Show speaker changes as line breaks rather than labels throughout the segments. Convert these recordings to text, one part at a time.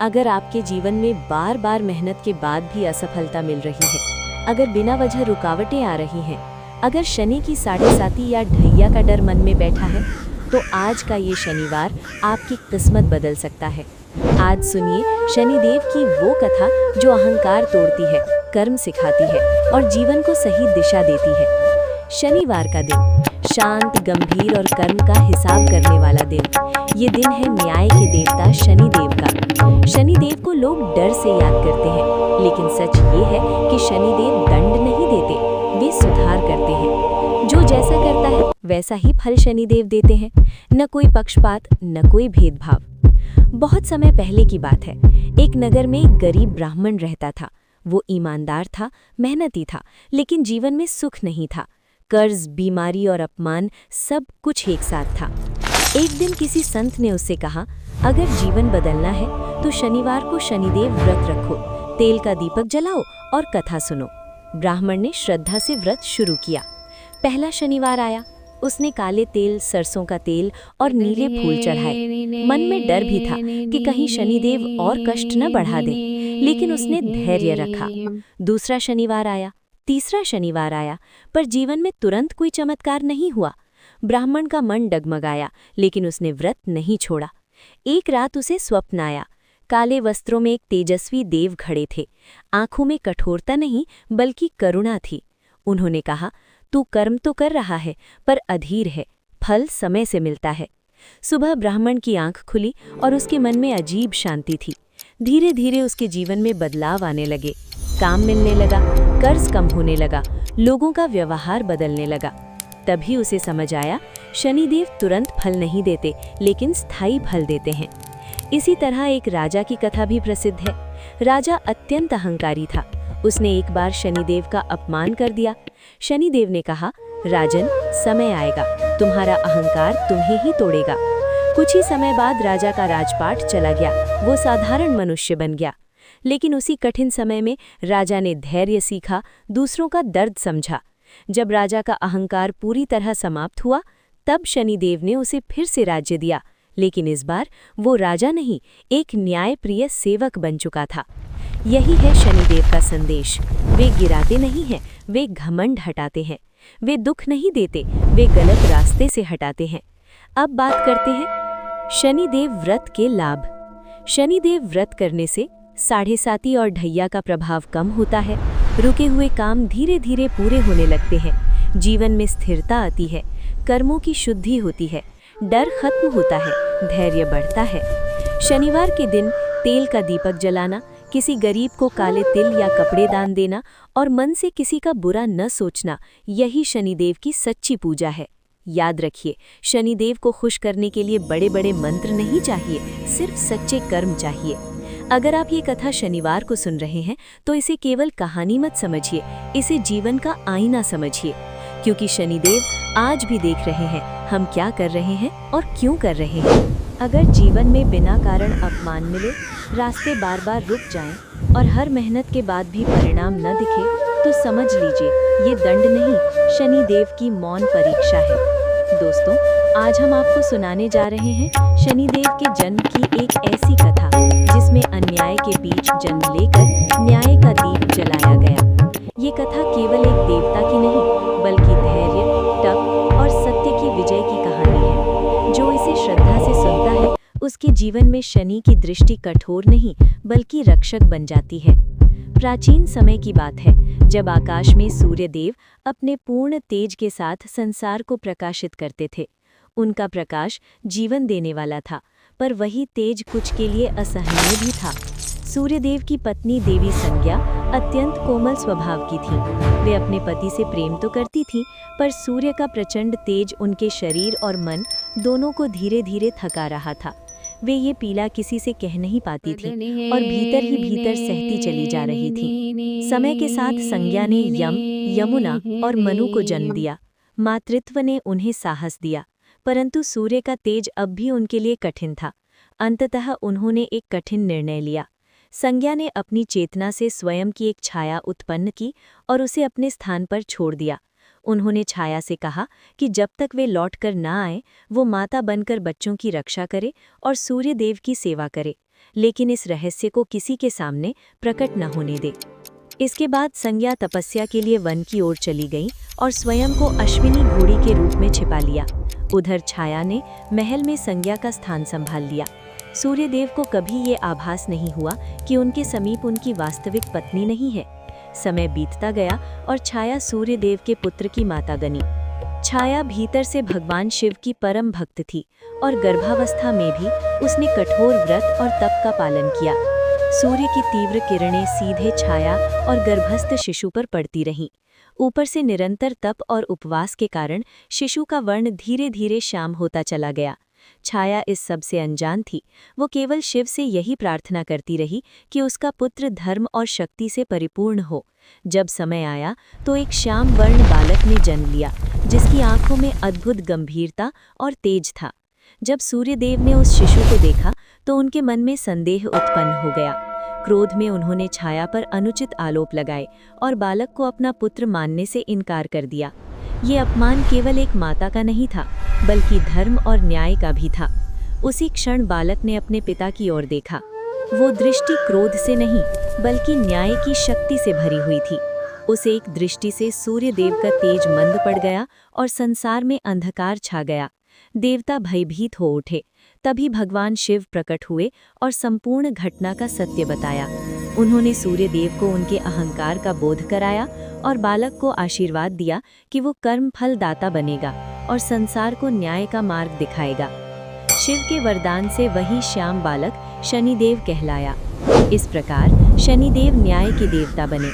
अगर आपके जीवन में बार बार मेहनत के बाद भी असफलता मिल रही है, अगर बिना वजह रुकावटें आ रही हैं, अगर शनि की साढ़े साती या ढैया का डर मन में बैठा है, तो आज का ये शनिवार आपकी किस्मत बदल सकता है। आज सुनिए शनिदेव की वो कथा जो अहंकार तोड़ती है, कर्म सिखाती है और जीवन को सही दिशा देती है। शनिवार का दिन शांत, गंभीर और कर्म का हिसाब करने वाला दिन। ये दिन है न्याय के देवता शनिदेव का। शनिदेव को लोग डर से याद करते हैं, लेकिन सच ये है कि शनिदेव दंड नहीं देते, वे सुधार करते हैं। जो जैसा करता है वैसा ही फल शनिदेव देते हैं। न कोई पक्षपात, न कोई भेदभाव। बहुत समय पहले की बात है। एक नगर में एक गरीब ब्राह्मण रहता था। वो ईमानदार था, मेहनती था, लेकिन जीवन में सुख नहीं था। कर्ज, बीमारी और अपमान सब कुछ एक साथ था। एक दिन किसी संत ने उससे कहा, अगर जीवन बदलना है तो शनिवार को शनिदेव व्रत रखो, तेल का दीपक जलाओ और कथा सुनो। ब्राह्मण ने श्रद्धा से व्रत शुरू किया। पहला शनिवार आया। उसने काले तेल, सरसों का तेल और नीले फूल चढ़ाए। मन में डर भी था कि कहीं शनिदेव और कष्ट न बढ़ा दें, लेकिन उसने धैर्य रखा। दूसरा शनिवार आया, तीसरा शनिवार आया, पर जीवन में तुरंत कोई चमत्कार नहीं हुआ। ब्राह्मण का मन डगमगाया, लेकिन उसने व्रत नहीं छोड़ा। एक रात उसे स्वप्न आया। काले वस्त्रों में एक तेजस्वी देव खड़े थे। आंखों में कठोरता नहीं, बल्कि करुणा थी। उन्होंने कहा, तू कर्म तो कर रहा है, पर अधीर है, फल समय से मिलता है। सुबह ब्राह्मण की आंख खुली और उसके मन में अजीब शांति थी। धीरे धीरे उसके जीवन में बदलाव आने लगे। काम मिलने लगा, कर्ज कम होने लगा, लोगों का व्यवहार बदलने लगा। तभी उसे समझ आया, शनिदेव तुरंत फल नहीं देते, लेकिन स्थायी फल देते हैं। इसी तरह एक राजा की कथा भी प्रसिद्ध है। राजा अत्यंत अहंकारी था। उसने एक बार शनिदेव का अपमान कर दिया। शनिदेव ने कहा, राजन, समय आएगा, तुम्हारा अहंकार तुम्हें ही तोड़ेगा। कुछ ही समय बाद राजा का राजपाट चला गया। वो साधारण मनुष्य बन गया। लेकिन उसी कठिन समय में राजा ने धैर्य सीखा, दूसरों का दर्द समझा। जब राजा का अहंकार पूरी तरह समाप्त हुआ, तब शनिदेव ने उसे फिर से राज्य दिया। लेकिन इस बार वो राजा नहीं, एक न्यायप्रिय सेवक बन चुका था। यही है शनिदेव का संदेश। वे गिराते नहीं हैं, वे घमंड हटाते हैं। वे दुख नहीं देते, वे गलत रास्ते से हटाते हैं। अब बात करते हैं शनिदेव व्रत के लाभ। शनिदेव व्रत करने से साढ़े साती और ढैया का प्रभाव कम होता है। रुके हुए काम धीरे धीरे पूरे होने लगते हैं। जीवन में स्थिरता आती है, कर्मों की शुद्धि होती है, डर खत्म होता है, धैर्य बढ़ता है। शनिवार के दिन तेल का दीपक जलाना, किसी गरीब को काले तिल या कपड़े दान देना और मन से किसी का बुरा न सोचना, यही शनिदेव की सच्ची पूजा है। याद रखिए, शनिदेव को खुश करने के लिए बड़े बड़े मंत्र नहीं चाहिए, सिर्फ सच्चे कर्म चाहिए। अगर आप ये कथा शनिवार को सुन रहे हैं, तो इसे केवल कहानी मत समझिए, इसे जीवन का आईना समझिए। क्योंकि शनिदेव आज भी देख रहे हैं हम क्या कर रहे हैं और क्यों कर रहे हैं। अगर जीवन में बिना कारण अपमान मिले, रास्ते बार बार रुक जाएं और हर मेहनत के बाद भी परिणाम न दिखे, तो समझ लीजिए ये दंड नहीं, शनिदेव की मौन परीक्षा है। दोस्तों, आज हम आपको सुनाने जा रहे हैं शनिदेव के जन्म की एक ऐसी कथा जिसमें अन्याय के बीच जन्म लेकर न्याय का दीप जलाया गया। ये कथा केवल एक देवता की नहीं, बल्कि धैर्य, तप और सत्य की विजय की कहानी है। जो इसे श्रद्धा से सुनता है, उसके जीवन में शनि की दृष्टि कठोर नहीं, बल्कि रक्षक बन जाती है। प्राचीन समय की बात है, जब आकाश में सूर्यदेव अपने पूर्ण तेज के साथ संसार को प्रकाशित करते थे। उनका प्रकाश जीवन देने वाला था, पर वही तेज कुछ के लिए असहनीय भी था। सूर्यदेव की पत्नी देवी संज्ञा अत्यंत कोमल स्वभाव की थी। वे अपने पति से प्रेम तो करती थीं, पर सूर्य का प्रचंड तेज उनके शरीर और मन दोनों को धीरे धीरे थका रहा था। वे ये पीड़ा किसी से कह नहीं पाती थी और भीतर ही भीतर सहती चली जा रही थी। समय के साथ संज्ञा ने यम, यमुना और मनु को जन्म दिया। मातृत्व ने उन्हें साहस दिया, परंतु सूर्य का तेज अब भी उनके लिए कठिन था। अंततः उन्होंने एक कठिन निर्णय लिया। संज्ञा ने अपनी चेतना से स्वयं की एक छाया उत्पन्न की और उसे अपने स्थान पर छोड़ दिया। उन्होंने छाया से कहा कि जब तक वे लौटकर न आए, वो माता बनकर बच्चों की रक्षा करे और सूर्यदेव की सेवा करे। लेकिन इस रहस्य को किसी के सामने प्रकट न होने दे। इसके बाद संज्ञा तपस्या के लिए वन की ओर चली गई और स्वयं को अश्विनी घोड़ी के रूप में छिपा लिया। उधर छाया ने महल में संज्ञा का स्थान संभाल लिया। सूर्यदेव को कभी ये आभास नहीं हुआ कि उनके समीप उनकी वास्तविक पत्नी नहीं है। समय बीतता गया और छाया सूर्यदेव के पुत्र की माता बनी। छाया भीतर से भगवान शिव की परम भक्त थी और गर्भावस्था में भी उसने कठोर व्रत और तप का पालन किया। सूर्य की तीव्र किरणें सीधे छाया और गर्भस्थ शिशु पर पड़ती रहीं। ऊपर से निरंतर तप और उपवास के कारण शिशु का वर्ण धीरे धीरे श्याम होता चला गया। छाया इस सब से अनजान थी। वो केवल शिव से यही प्रार्थना करती रही कि उसका पुत्र धर्म और शक्ति से परिपूर्ण हो। जब समय आया तो एक श्याम वर्ण बालक ने जन्म लिया, जिसकी आंखों में अद्भुत गंभीरता और तेज था। जब सूर्यदेव ने उस शिशु को देखा तो उनके मन में संदेह उत्पन्न हो गया। क्रोध में उन्होंने छाया पर अनुचित आरोप लगाए और बालक को अपना पुत्र मानने से इनकार कर दिया। ये अपमान केवल एक माता का नहीं था, बल्कि धर्म और न्याय का भी था। उसी क्षण बालक ने अपने पिता की ओर देखा। वो दृष्टि क्रोध से नहीं, बल्कि न्याय की शक्ति से भरी हुई थी। उस एक दृष्टि से सूर्यदेव का तेज मंद पड़ गया और संसार में अंधकार छा गया। देवता भयभीत हो उठे। तभी भगवान शिव प्रकट हुए और संपूर्ण घटना का सत्य बताया। उन्होंने सूर्यदेव को उनके अहंकार का बोध कराया और बालक को आशीर्वाद दिया कि वो कर्म फल दाता बनेगा और संसार को न्याय का मार्ग दिखाएगा। शिव के वरदान से वही श्याम बालक शनिदेव कहलाया। इस प्रकार शनिदेव न्याय के देवता बने।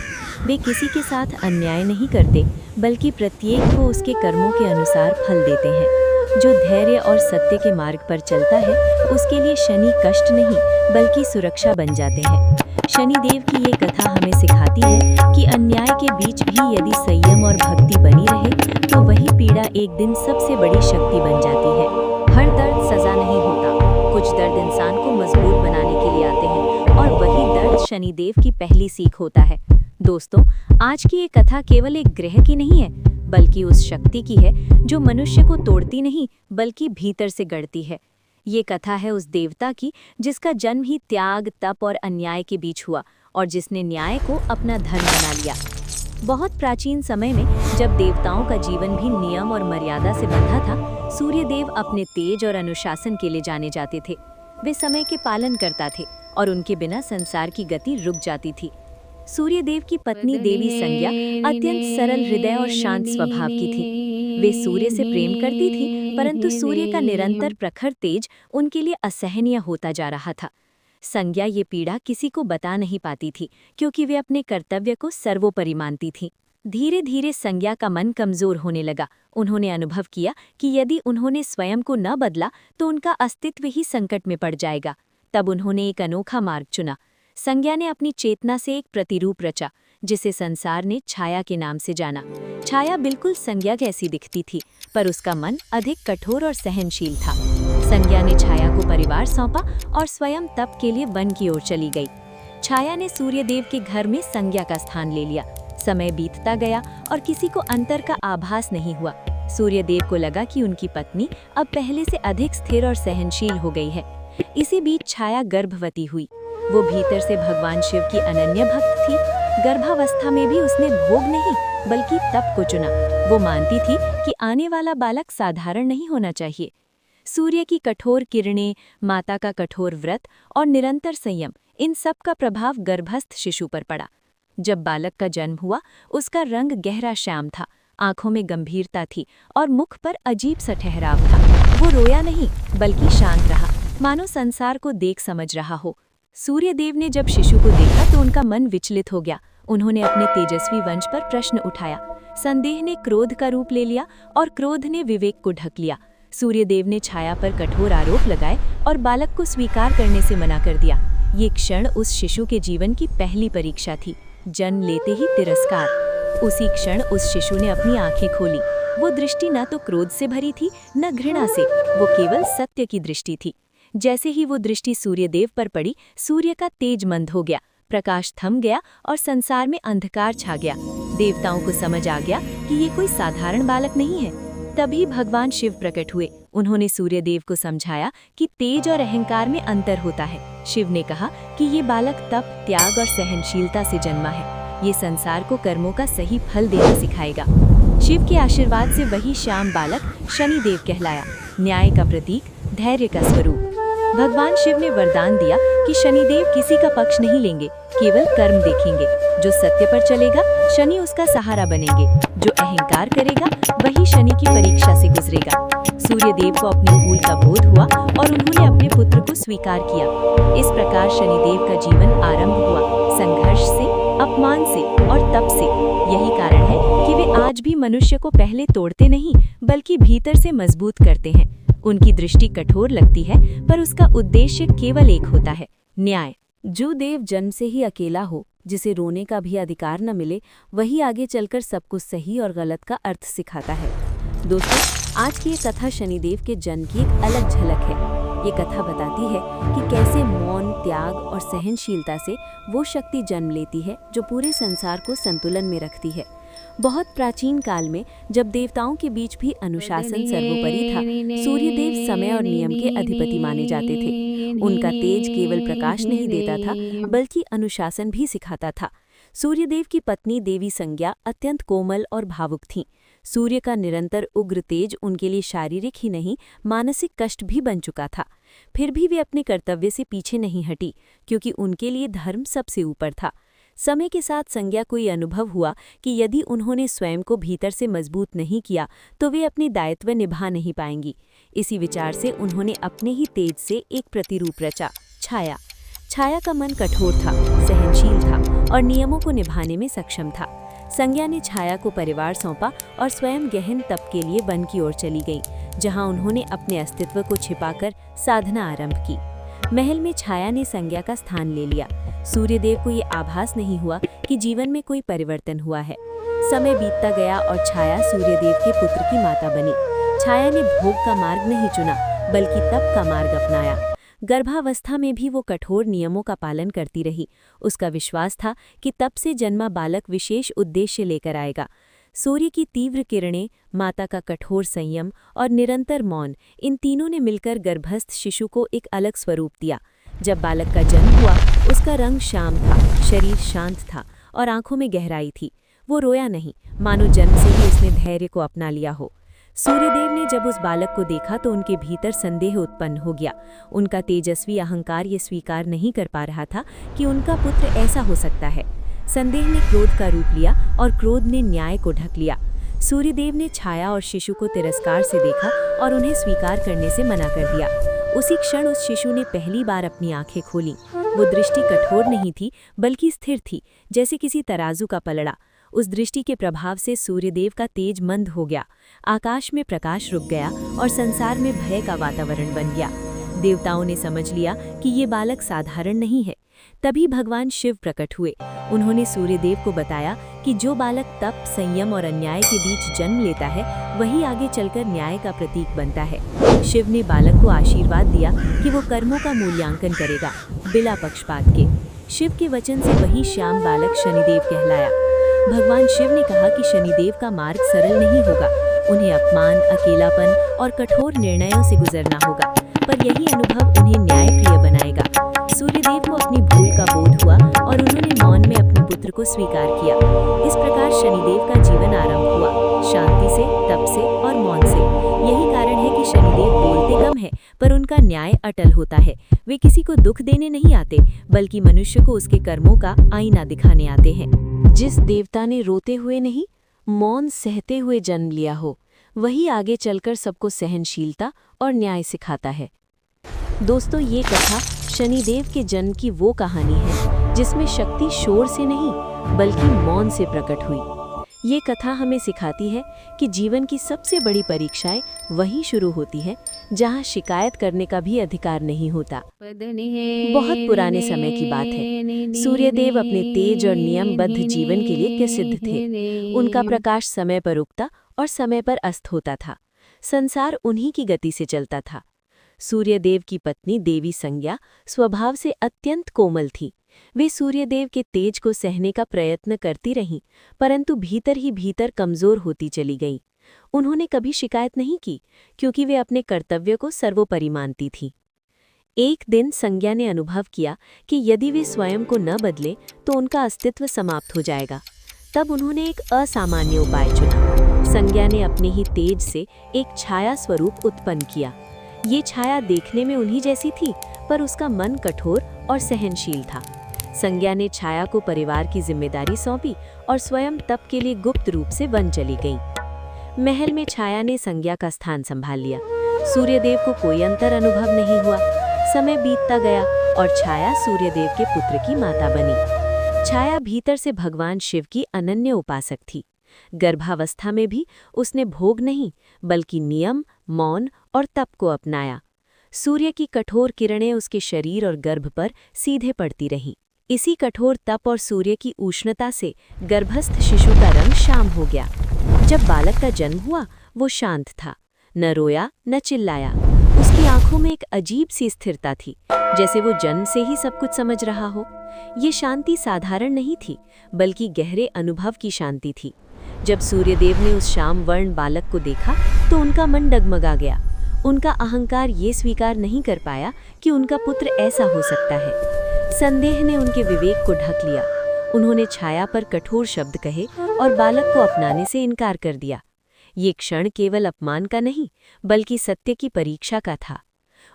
वे किसी के साथ अन्याय नहीं करते, बल्कि प्रत्येक को उसके कर्मों के अनुसार फल देते हैं। जो धैर्य और सत्य के मार्ग पर चलता है, उसके लिए शनि कष्ट नहीं, बल्कि सुरक्षा बन जाते हैं। शनिदेव की ये कथा हमें सिखाती है कि अन्याय के बीच भी यदि संयम और भक्ति बनी रहे, तो वही पीड़ा एक दिन सबसे बड़ी शक्ति बन जाती है। हर दर्द सजा नहीं होता। कुछ दर्द इंसान को मजबूत बनाने के लिए आते हैं और वही दर्द शनिदेव की पहली सीख होता है। दोस्तों, आज की ये कथा केवल एक ग्रह की नहीं है, बल्कि उस शक्ति की है जो मनुष्य को तोड़ती नहीं, बल्कि भीतर से गढ़ती है। ये कथा है उस देवता की जिसका जन्म ही त्याग, तप और अन्याय के बीच हुआ और जिसने न्याय को अपना धर्म बना लिया। बहुत प्राचीन समय में, जब देवताओं का जीवन भी नियम और मर्यादा से बंधा था, सूर्यदेव अपने तेज और अनुशासन के लिए जाने जाते थे। वे समय के पालन करता थे और उनके बिना संसार की गति रुक जाती थी। सूर्यदेव की पत्नी देवी संज्ञा अत्यंत सरल हृदय और शांत स्वभाव की थी। वे सूर्य से प्रेम करती थी, परंतु सूर्य का निरंतर प्रखर तेज उनके लिए असहनीय होता जा रहा था। संज्ञा ये पीड़ा किसी को बता नहीं पाती थी, क्योंकि वे अपने कर्तव्य को सर्वोपरि मानती थी। धीरे धीरे संज्ञा का मन कमजोर होने लगा। उन्होंने अनुभव किया कि यदि उन्होंने स्वयं को न बदला तो उनका अस्तित्व ही संकट में पड़ जाएगा। तब उन्होंने एक अनोखा मार्ग चुना। संज्ञा ने अपनी चेतना से एक प्रतिरूप रचा, जिसे संसार ने छाया के नाम से जाना। छाया बिल्कुल संज्ञा जैसी दिखती थी, पर उसका मन अधिक कठोर और सहनशील था। संज्ञा ने छाया को परिवार सौंपा और स्वयं तप के लिए वन की ओर चली गई। छाया ने सूर्यदेव के घर में संज्ञा का स्थान ले लिया। समय बीतता गया और किसी को अंतर का आभास नहीं हुआ। सूर्यदेव को लगा कि उनकी पत्नी अब पहले से अधिक स्थिर और सहनशील हो गई है। इसी बीच छाया गर्भवती हुई। वो भीतर से भगवान शिव की अनन्य भक्त थी। गर्भावस्था में भी उसने भोग नहीं, बल्कि तप को चुना। वो मानती थी कि आने वाला बालक साधारण नहीं होना चाहिए। सूर्य की कठोर किरणें, माता का कठोर व्रत और निरंतर संयम, इन सब का प्रभाव गर्भस्थ शिशु पर पड़ा। जब बालक का जन्म हुआ, उसका रंग गहरा श्याम था, आंखों में गंभीरता थी और मुख पर अजीब सा ठहराव था। वो रोया नहीं, बल्कि शांत रहा, मानो संसार को देख समझ रहा हो। सूर्यदेव ने जब शिशु को देखा तो उनका मन विचलित हो गया। उन्होंने अपने तेजस्वी वंश पर प्रश्न उठाया। संदेह ने क्रोध का रूप ले लिया और क्रोध ने विवेक को ढक लिया। सूर्यदेव ने छाया पर कठोर आरोप लगाए और बालक को स्वीकार करने से मना कर दिया। ये क्षण उस शिशु के जीवन की पहली परीक्षा थी। जन्म लेते ही तिरस्कार। उसी क्षण उस शिशु ने अपनी आंखें खोली। वो दृष्टि न तो क्रोध से भरी थी, न घृणा से, वो केवल सत्य की दृष्टि थी। जैसे ही वो दृष्टि सूर्यदेव पर पड़ी, सूर्य का तेज मंद हो गया, प्रकाश थम गया और संसार में अंधकार छा गया। देवताओं को समझ आ गया कि ये कोई साधारण बालक नहीं है। तभी भगवान शिव प्रकट हुए। उन्होंने सूर्यदेव को समझाया कि तेज और अहंकार में अंतर होता है। शिव ने कहा कि ये बालक तप, त्याग और सहनशीलता से जन्मा है। ये संसार को कर्मों का सही फल देना सिखाएगा। शिव के आशीर्वाद से वही श्याम बालक शनिदेव कहलाया, न्याय का प्रतीक, धैर्य का स्वरूप। भगवान शिव ने वरदान दिया कि शनिदेव किसी का पक्ष नहीं लेंगे, केवल कर्म देखेंगे। जो सत्य पर चलेगा, शनि उसका सहारा बनेंगे। जो अहंकार करेगा, वही शनि की परीक्षा से गुजरेगा। सूर्यदेव को अपनी भूल का बोध हुआ और उन्होंने अपने पुत्र को स्वीकार किया। इस प्रकार शनिदेव का जीवन आरंभ हुआ, संघर्ष से, अपमान से और तप से। यही कारण है कि वे आज भी मनुष्य को पहले तोड़ते नहीं, बल्कि भीतर से मजबूत करते हैं। उनकी दृष्टि कठोर लगती है, पर उसका उद्देश्य केवल एक होता है, न्याय। जो देव जन्म से ही अकेला हो, जिसे रोने का भी अधिकार न मिले, वही आगे चलकर सब कुछ सही और गलत का अर्थ सिखाता है। दोस्तों, आज की ये कथा शनिदेव के जन्म की एक अलग झलक है। ये कथा बताती है कि कैसे मौन, त्याग और सहनशीलता से वो शक्ति जन्म लेती है जो पूरे संसार को संतुलन में रखती है। बहुत प्राचीन काल में, जब देवताओं के बीच भी अनुशासन सर्वोपरि था, सूर्यदेव समय और नियम के अधिपति माने जाते थे। उनका तेज केवल प्रकाश नहीं देता था, बल्कि अनुशासन भी सिखाता था। सूर्यदेव की पत्नी देवी संज्ञा अत्यंत कोमल और भावुक थीं। सूर्य का निरंतर उग्र तेज उनके लिए शारीरिक ही नहीं, मानसिक कष्ट भी बन चुका था। फिर भी वे अपने कर्तव्य से पीछे नहीं हटी, क्योंकि उनके लिए धर्म सबसे ऊपर था। समय के साथ संज्ञा को ये अनुभव हुआ कि यदि उन्होंने स्वयं को भीतर से मजबूत नहीं किया, तो वे अपने दायित्व निभा नहीं पाएंगी। इसी विचार से उन्होंने अपने ही तेज से एक प्रतिरूप रचा, छाया। छाया का मन कठोर था, सहनशील था और नियमों को निभाने में सक्षम था। संज्ञा ने छाया को परिवार सौंपा और स्वयं गहन तप के लिए वन की ओर चली गई, जहां उन्होंने अपने अस्तित्व को छिपाकर साधना आरंभ की। महल में छाया ने संज्ञा का स्थान ले लिया। सूर्यदेव को ये आभास नहीं हुआ कि जीवन में कोई परिवर्तन हुआ है। समय बीतता गया और छाया सूर्यदेव के पुत्र की माता बनी। छाया ने भोग का मार्ग नहीं चुना, बल्कि तप का मार्ग अपनाया। गर्भावस्था में भी वो कठोर नियमों का पालन करती रही। उसका विश्वास था कि तप से जन्मा बालक विशेष उद्देश्य लेकर आएगा। सूर्य की तीव्र किरणें, माता का कठोर संयम और निरंतर मौन, इन तीनों ने मिलकर गर्भस्थ शिशु को एक अलग स्वरूप दिया। जब बालक का जन्म हुआ, उसका रंग श्याम था, शरीर शांत था और आंखों में गहराई थी। वो रोया नहीं, मानो जन्म से ही उसने धैर्य को अपना लिया हो। सूर्यदेव ने जब उस बालक को देखा तो उनके भीतर संदेह उत्पन्न हो गया। उनका तेजस्वी अहंकार ये स्वीकार नहीं कर पा रहा था कि उनका पुत्र ऐसा हो सकता है। संदेह ने क्रोध का रूप लिया और क्रोध ने न्याय को ढक लिया। सूर्यदेव ने छाया और शिशु को तिरस्कार से देखा और उन्हें स्वीकार करने से मना कर दिया। उसी क्षण उस शिशु ने पहली बार अपनी आंखें खोलीं। वो दृष्टि कठोर नहीं थी, बल्कि स्थिर थी, जैसे किसी तराजू का पलड़ा। उस दृष्टि के प्रभाव से सूर्यदेव का तेज मंद हो गया, आकाश में प्रकाश रुक गया और संसार में भय का वातावरण बन गया। देवताओं ने समझ लिया कि ये बालक साधारण नहीं है। तभी भगवान शिव प्रकट हुए। उन्होंने सूर्यदेव को बताया कि जो बालक तप, संयम और अन्याय के बीच जन्म लेता है, वही आगे चलकर न्याय का प्रतीक बनता है। शिव ने बालक को आशीर्वाद दिया कि वो कर्मों का मूल्यांकन करेगा, बिना पक्षपात के। शिव के वचन से वही श्याम बालक शनिदेव कहलाया। भगवान शिव ने कहा कि शनिदेव का मार्ग सरल नहीं होगा। उन्हें अपमान, अकेलापन और कठोर निर्णयों से गुजरना होगा, पर यही अनुभव उन्हें न्यायप्रिय बनाएगा। सूर्यदेव को अपनी भूल का बोध हुआ और उन्होंने मौन में अपने पुत्र को स्वीकार किया। इस प्रकार शनिदेव का जीवन आरंभ हुआ, शांति से, तप से और मौन से। यही कारण है कि शनिदेव बोलते कम है, पर उनका न्याय अटल होता है। वे किसी को दुख देने नहीं आते, बल्कि मनुष्य को उसके कर्मों का आईना दिखाने आते हैं। जिस देवता ने रोते हुए नहीं, मौन सहते हुए जन्म लिया हो, वही आगे चलकर सबको सहनशीलता और न्याय सिखाता है। दोस्तों, ये कथा शनिदेव के जन्म की वो कहानी है जिसमें शक्ति शोर से नहीं, बल्कि मौन से प्रकट हुई। ये कथा हमें सिखाती है कि जीवन की सबसे बड़ी परीक्षाएं वहीं शुरू होती हैं जहां शिकायत करने का भी अधिकार नहीं होता। बहुत पुराने समय की बात है। सूर्यदेव अपने तेज और नियमबद्ध जीवन के लिए प्रसिद्ध थे। उनका प्रकाश समय पर उगता और समय पर अस्त होता था। संसार उन्हीं की गति से चलता था। सूर्यदेव की पत्नी देवी संज्ञा स्वभाव से अत्यंत कोमल थी। वे सूर्यदेव के तेज को सहने का प्रयत्न करती रहीं, परंतु भीतर ही भीतर कमजोर होती चली गईं। उन्होंने कभी शिकायत नहीं की, क्योंकि वे अपने कर्तव्य को सर्वोपरि मानती थीं। एक दिन संज्ञा ने अनुभव किया कि यदि वे स्वयं को न बदले तो उनका अस्तित्व समाप्त हो जाएगा। तब उन्होंने एक असामान्य उपाय चुना। संज्ञा ने अपने ही तेज से एक छाया स्वरूप उत्पन्न किया। ये छाया देखने में उन्हीं जैसी थी, पर उसका मन कठोर और सहनशील था। संज्ञा ने छाया को परिवार की जिम्मेदारी सौंपी और स्वयं तप के लिए गुप्त रूप से वन चली गई। महल में छाया ने संज्ञा का स्थान संभाल लिया। सूर्यदेव को कोई अंतर अनुभव नहीं हुआ। समय बीतता गया और छाया सूर्यदेव के पुत्र की माता बनी। छाया भीतर से भगवान शिव की अनन्य उपासक थी। गर्भावस्था में भी उसने भोग नहीं, बल्कि नियम, मौन और तप को अपनाया। सूर्य की कठोर किरणें उसके शरीर और गर्भ पर सीधे पड़ती रहीं। इसी कठोर तप और सूर्य की उष्णता से गर्भस्थ शिशु का रंग श्याम हो गया। जब बालक का जन्म हुआ, वो शांत था, न रोया न चिल्लाया। उसकी आंखों में एक अजीब सी स्थिरता थी, जैसे वो जन्म से ही सब कुछ समझ रहा हो। ये शांति साधारण नहीं थी, बल्कि गहरे अनुभव की शांति थी। जब सूर्यदेव ने उस श्याम वर्ण बालक को देखा तो उनका मन डगमगा गया। उनका अहंकार ये स्वीकार नहीं कर पाया कि उनका पुत्र ऐसा हो सकता है। संदेह ने उनके विवेक को ढक लिया। उन्होंने छाया पर कठोर शब्द कहे और बालक को अपनाने से इनकार कर दिया। ये क्षण केवल अपमान का नहीं, बल्कि सत्य की परीक्षा का था।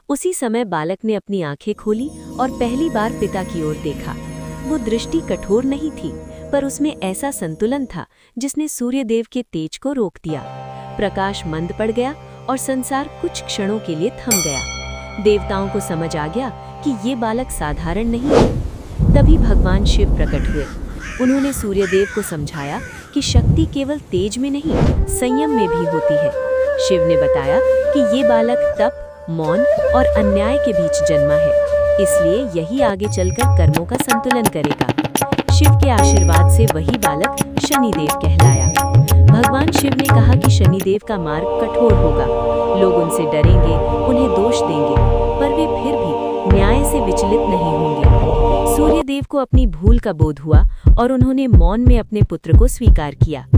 उसी समय बालक ने अपनी आंखें खोली और पहली बार पिता की ओर देखा। वो दृष्टि कठोर नहीं थी, पर उसमें ऐसा संतुलन था जिसने सूर्यदेव के तेज को रोक दिया। प्रकाश मंद पड़ गया और संसार कुछ क्षणों के लिए थम गया। देवताओं को समझ आ गया कि ये बालक साधारण नहीं है। तभी भगवान शिव प्रकट हुए। उन्होंने सूर्यदेव को समझाया कि शक्ति केवल तेज में नहीं, संयम में भी होती है। शिव ने बताया कि ये बालक तप, मौन और अन्याय के बीच जन्मा है, इसलिए यही आगे चलकर कर्मों का संतुलन करेगा। शिव के आशीर्वाद से वही बालक शनिदेव कहलाया। भगवान शिव ने कहा कि शनिदेव का मार्ग कठोर होगा। लोग उनसे डरेंगे, उन्हें दोष देंगे, पर वे फिर भी न्याय से विचलित नहीं होंगे। सूर्यदेव को अपनी भूल का बोध हुआ और उन्होंने मौन में अपने पुत्र को स्वीकार किया।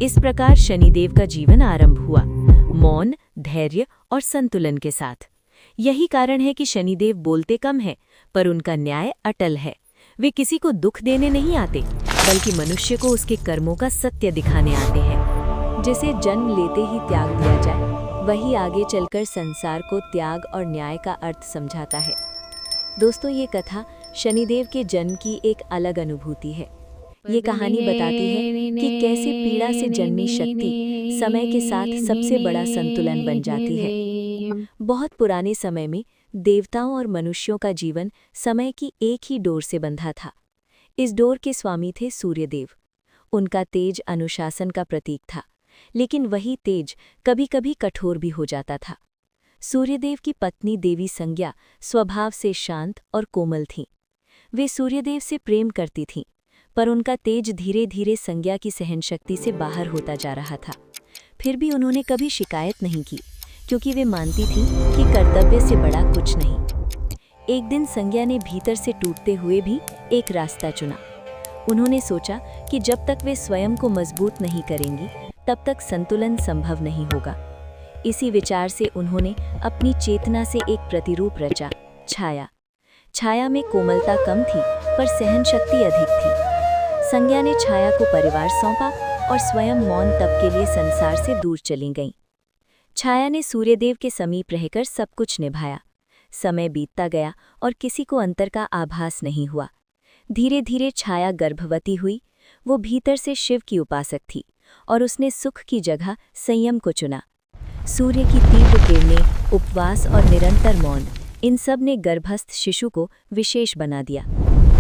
इस प्रकार शनिदेव का जीवन आरंभ हुआ, मौन, धैर्य और संतुलन के साथ। यही कारण है कि शनिदेव बोलते कम हैं, पर उनका न्याय अटल है। वे किसी को दुख देने नहीं आते, बल्कि मनुष्य को उसके कर्मों का सत्य दिखाने आते हैं। जिसे जन्म लेते ही त्याग दिया जाए, वही आगे चलकर संसार को त्याग और न्याय का अर्थ समझाता है। दोस्तों, ये कथा शनिदेव के जन्म की एक अलग अनुभूति है। ये कहानी बताती है कि कैसे पीड़ा से जन्मी शक्ति समय के साथ सबसे बड़ा संतुलन बन जाती है। बहुत पुराने समय में देवताओं और मनुष्यों का जीवन समय की एक ही डोर से बंधा था। इस डोर के स्वामी थे सूर्यदेव। उनका तेज अनुशासन का प्रतीक था, लेकिन वही तेज कभी-कभी कठोर भी हो जाता था। सूर्यदेव की पत्नी देवी संज्ञा स्वभाव से शांत और कोमल थीं। वे सूर्यदेव से प्रेम करती थीं, पर उनका तेज धीरे-धीरे संज्ञा की सहनशक्ति से बाहर होता जा रहा था। फिर भी उन्होंने कभी शिकायत नहीं की, क्योंकि वे मानती थीं कि कर्तव्य से बड़ा कुछ नहीं। एक दिन संज्ञा ने भीतर से टूटते हुए भी एक रास्ता चुना। उन्होंने सोचा कि जब तक वे स्वयं को मजबूत नहीं करेंगी, तब तक संतुलन संभव नहीं होगा। इसी विचार से उन्होंने अपनी चेतना से एक प्रतिरूप रचा, छाया। छाया में कोमलता कम थी, पर सहनशक्ति अधिक थी। संज्ञा ने छाया को परिवार सौंपा और स्वयं मौन तप के लिए संसार से दूर चली गईं। छाया ने सूर्यदेव के समीप रहकर सब कुछ निभाया। समय बीतता गया और किसी को अंतर का आभास नहीं हुआ। धीरे धीरे छाया गर्भवती हुई। वो भीतर से शिव की उपासक थी और उसने सुख की जगह संयम को चुना। सूर्य की तीव्र किरणें, उपवास और निरंतर मौन, इन सब ने गर्भस्थ शिशु को विशेष बना दिया।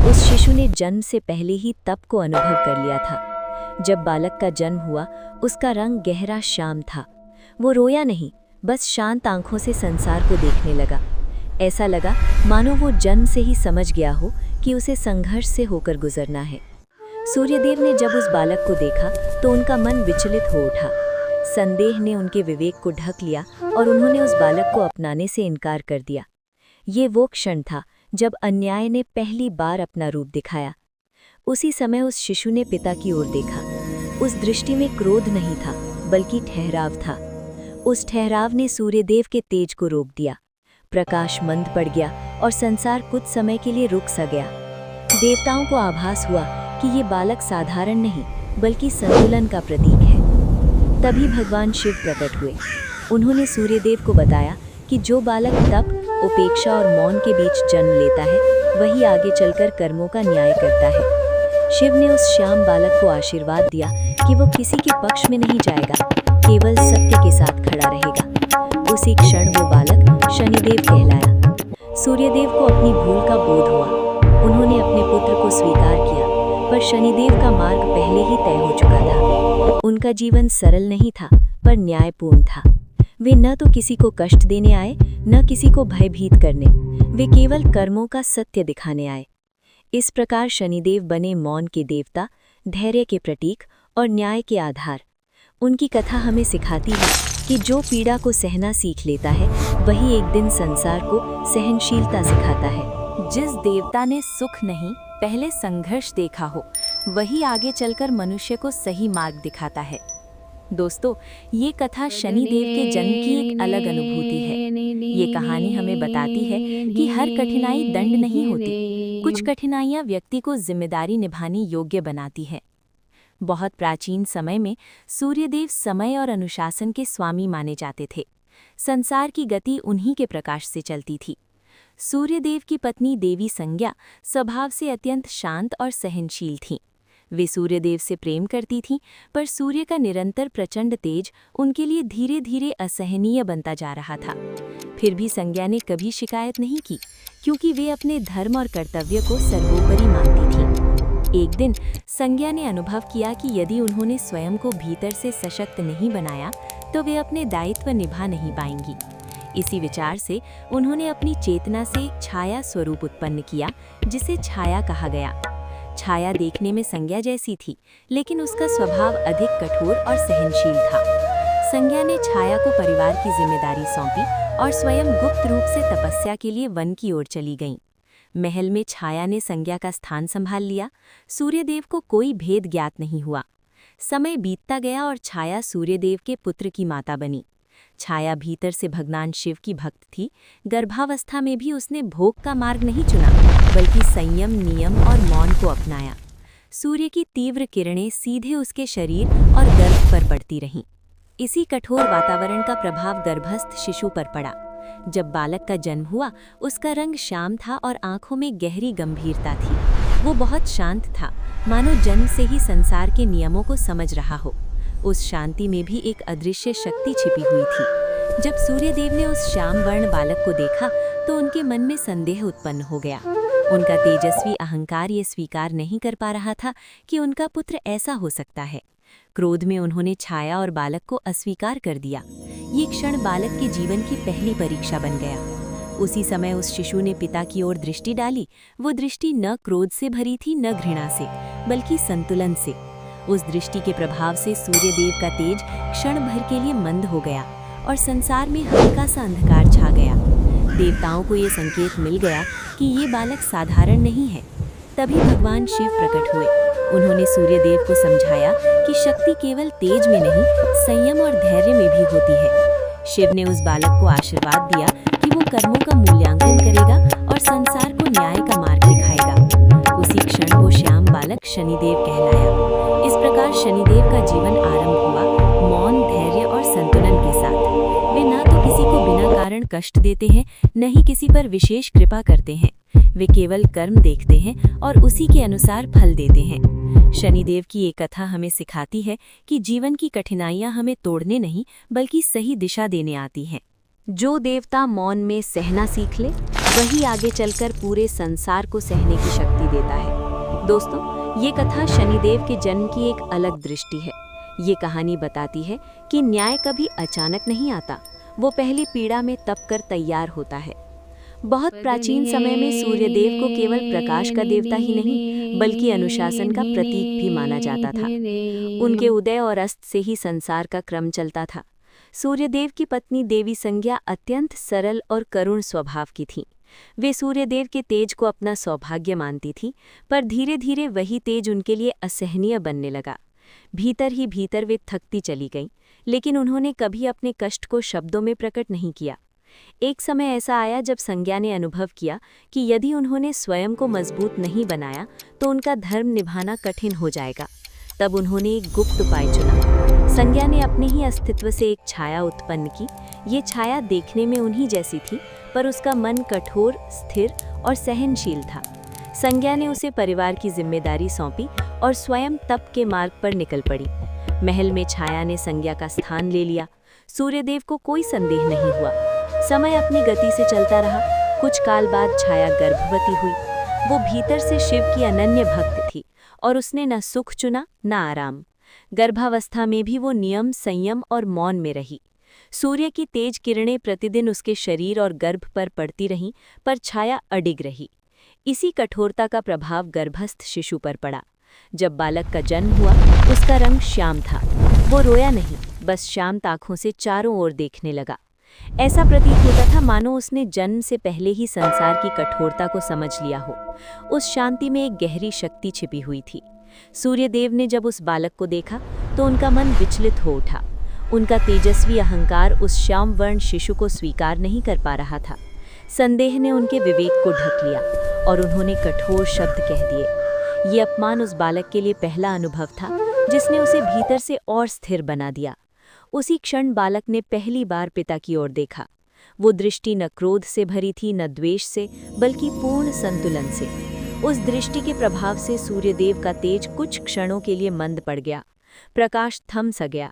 उस शिशु ने जन्म से पहले ही तप को अनुभव कर लिया था। जब बालक का जन्म हुआ, उसका रंग गहरा श्याम था। वो रोया नहीं, बस शांत आंखों से संसार को देखने लगा। ऐसा लगा मानो वो जन्म से ही समझ गया हो कि उसे संघर्ष से होकर गुजरना है। सूर्यदेव ने जब उस बालक को देखा तो उनका मन विचलित हो उठा। संदेह ने उनके विवेक को ढक लिया और उन्होंने उस बालक को अपनाने से इनकार कर दिया। ये वो क्षण था जब अन्याय ने पहली बार अपना रूप दिखाया। उसी समय उस शिशु ने पिता की ओर देखा। उस दृष्टि में क्रोध नहीं था, बल्कि ठहराव था। उस ठहराव ने सूर्यदेव के तेज को रोक दिया। प्रकाश मंद पड़ गया और संसार कुछ समय के लिए रुक सा गया। देवताओं को आभास हुआ कि ये बालक साधारण नहीं बल्कि संतुलन का प्रतीक है। तभी भगवान शिव प्रकट हुए। उन्होंने सूर्यदेव को बताया कि जो बालक तप, उपेक्षा और मौन के बीच जन्म लेता है वही आगे चलकर कर्मों का न्याय करता है। शिव ने उस श्याम बालक को आशीर्वाद दिया कि वो किसी के पक्ष में नहीं जाएगा, केवल सत्य के साथ खड़ा रहेगा। उसी क्षण वो बालक शनिदेव कहलाया। सूर्यदेव को अपनी भूल का बोध हुआ। उन्होंने अपने पुत्र को स्वीकार किया, पर शनिदेव का मार्ग पहले ही तय हो चुका था। उनका जीवन सरल नहीं था, पर न्यायपूर्ण था। वे न तो किसी को कष्ट देने आए, न किसी को भयभीत करने। वे केवल कर्मों का सत्य दिखाने आए। इस प्रकार शनिदेव बने मौन के देवता, धैर्य के प्रतीक और न्याय के आधार। उनकी कथा हमें सिखाती है कि जो पीड़ा को सहना सीख लेता है वही एक दिन संसार को सहनशीलता सिखाता है। जिस देवता ने सुख नहीं, पहले संघर्ष देखा हो, वही आगे चलकर मनुष्य को सही मार्ग दिखाता है। दोस्तों, ये कथा शनिदेव के जन्म की एक अलग अनुभूति है। ये कहानी हमें बताती है कि हर कठिनाई दंड नहीं होती। कुछ कठिनाइयाँ व्यक्ति को जिम्मेदारी निभाने योग्य बनाती है। बहुत प्राचीन समय में सूर्यदेव समय और अनुशासन के स्वामी माने जाते थे। संसार की गति उन्हीं के प्रकाश से चलती थी। सूर्यदेव की पत्नी देवी संज्ञा स्वभाव से अत्यंत शांत और सहनशील थीं। वे सूर्यदेव से प्रेम करती थीं, पर सूर्य का निरंतर प्रचंड तेज उनके लिए धीरे धीरे असहनीय बनता जा रहा था। फिर भी संज्ञा ने कभी शिकायत नहीं की, क्योंकि वे अपने धर्म और कर्तव्य को सर्वोपरि मानती थीं। एक दिन संज्ञा ने अनुभव किया कि यदि उन्होंने स्वयं को भीतर से सशक्त नहीं बनाया तो वे अपने दायित्व निभा नहीं पाएंगी। इसी विचार से उन्होंने अपनी चेतना से छाया स्वरूप उत्पन्न किया, जिसे छाया कहा गया। छाया देखने में संज्ञा जैसी थी, लेकिन उसका स्वभाव अधिक कठोर और सहनशील था। संज्ञा ने छाया को परिवार की जिम्मेदारी सौंपी और स्वयं गुप्त रूप से तपस्या के लिए वन की ओर चली गईं। महल में छाया ने संज्ञा का स्थान संभाल लिया। सूर्यदेव को कोई भेद ज्ञात नहीं हुआ। समय बीतता गया और छाया सूर्यदेव के पुत्र की माता बनी। छाया भीतर से भगवान शिव की भक्त थी। गर्भावस्था में भी उसने भोग का मार्ग नहीं चुना, बल्कि संयम, नियम और मौन को अपनाया। सूर्य की तीव्र किरणें सीधे उसके शरीर और गर्भ पर पड़ती रहीं। इसी कठोर वातावरण का प्रभाव गर्भस्थ शिशु पर पड़ा। जब बालक का जन्म हुआ, उसका रंग श्याम था और आंखों में गहरी गंभीरता थी। वो बहुत शांत था, मानो जन्म से ही संसार के नियमों को समझ रहा हो। उस शांति में भी एक अदृश्य शक्ति छिपी हुई थी। जब सूर्यदेव ने उस श्याम वर्ण बालक को देखा तो उनके मन में संदेह उत्पन्न हो गया। उनका तेजस्वी अहंकार ये स्वीकार नहीं कर पा रहा था कि उनका पुत्र ऐसा हो सकता है। क्रोध में उन्होंने छाया और बालक को अस्वीकार कर दिया। ये क्षण बालक के जीवन की पहली परीक्षा बन गया। उसी समय उस शिशु ने पिता की ओर दृष्टि डाली। वो दृष्टि न क्रोध से भरी थी, न घृणा से, बल्कि संतुलन से। उस दृष्टि के प्रभाव से सूर्यदेव का तेज क्षण भर के लिए मंद हो गया और संसार में हल्का सा अंधकार छा गया। देवताओं को ये संकेत मिल गया कि ये बालक साधारण नहीं है। तभी भगवान शिव प्रकट हुए। उन्होंने सूर्यदेव को समझाया कि शक्ति केवल तेज में नहीं, संयम और धैर्य में भी होती है। शिव ने उस बालक को आशीर्वाद दिया कि वो कर्मों का मूल्यांकन करेगा और संसार को न्याय का मार्ग दिखाएगा। उसी क्षण वो श्याम बालक शनिदेव कहलाया। इस प्रकार शनिदेव का जीवन आरंभ हुआ, मौन, धैर्य और संतुलन के साथ। वे न तो किसी को बिना कारण कष्ट देते हैं, न ही किसी पर विशेष कृपा करते हैं। वे केवल कर्म देखते हैं और उसी के अनुसार फल देते हैं। शनिदेव की ये कथा हमें सिखाती है कि जीवन की कठिनाइयां हमें तोड़ने नहीं, बल्कि सही दिशा देने आती हैं। जो देवता मौन में सहना सीख ले, वही आगे चलकर पूरे संसार को सहने की शक्ति देता है। दोस्तों, ये कथा शनिदेव के जन्म की एक अलग दृष्टि है। ये कहानी बताती है कि न्याय कभी अचानक नहीं आता, वो पहली पीड़ा में तप कर तैयार होता है। बहुत प्राचीन समय में सूर्यदेव को केवल प्रकाश का देवता ही नहीं, बल्कि अनुशासन का प्रतीक भी माना जाता था। उनके उदय और अस्त से ही संसार का क्रम चलता था। सूर्यदेव की पत्नी देवी संज्ञा अत्यंत सरल और करुण स्वभाव की थीं। वे सूर्यदेव के तेज को अपना सौभाग्य मानती थीं, पर धीरे धीरे वही तेज उनके लिए असहनीय बनने लगा। भीतर ही भीतर वे थकती चली गईं, लेकिन उन्होंने कभी अपने कष्ट को शब्दों में प्रकट नहीं किया। एक समय ऐसा आया जब संज्ञा ने अनुभव किया कि यदि उन्होंने स्वयं को मजबूत नहीं बनाया तो उनका धर्म निभाना कठिन हो जाएगा। तब उन्होंने एक गुप्त उपाय चुना। संज्ञा ने अपने ही अस्तित्व से एक छाया उत्पन्न की। ये छाया देखने में उन्हीं जैसी थी, पर उसका मन कठोर, स्थिर और सहनशील था। संज्ञा ने उसे परिवार की जिम्मेदारी सौंपी और स्वयं तप के मार्ग पर निकल पड़ी। महल में छाया ने संज्ञा का स्थान ले लिया। सूर्यदेव को कोई संदेह नहीं हुआ। समय अपनी गति से चलता रहा। कुछ काल बाद छाया गर्भवती हुई। वो भीतर से शिव की अनन्य भक्त थी और उसने न सुख चुना न आराम। गर्भावस्था में भी वो नियम, संयम और मौन में रही। सूर्य की तेज किरणें प्रतिदिन उसके शरीर और गर्भ पर पड़ती रहीं, पर छाया अडिग रही। इसी कठोरता का प्रभाव गर्भस्थ शिशु पर पड़ा। जब बालक का जन्म हुआ, उसका रंग श्याम था। वो रोया नहीं, बस शांत आंखों से चारों ओर देखने लगा। ऐसा प्रतीत होता था मानो उसने जन्म से पहले ही संसार की कठोरता को समझ लिया हो। उस शांति में एक गहरी शक्ति छिपी हुई थी। सूर्यदेव ने जब उस बालक को देखा तो उनका मन विचलित हो उठा। उनका तेजस्वी अहंकार उस श्याम वर्ण शिशु को स्वीकार नहीं कर पा रहा था। संदेह ने उनके विवेक को ढक लिया और उन्होंने कठोर शब्द कह दिए। ये अपमान उस बालक के लिए पहला अनुभव था, जिसने उसे भीतर से और स्थिर बना दिया। उसी क्षण बालक ने पहली बार पिता की ओर देखा। वो दृष्टि न क्रोध से भरी थी, न द्वेष से, बल्कि पूर्ण संतुलन से। उस दृष्टि के प्रभाव से सूर्यदेव का तेज कुछ क्षणों के लिए मंद पड़ गया। प्रकाश थम सा गया।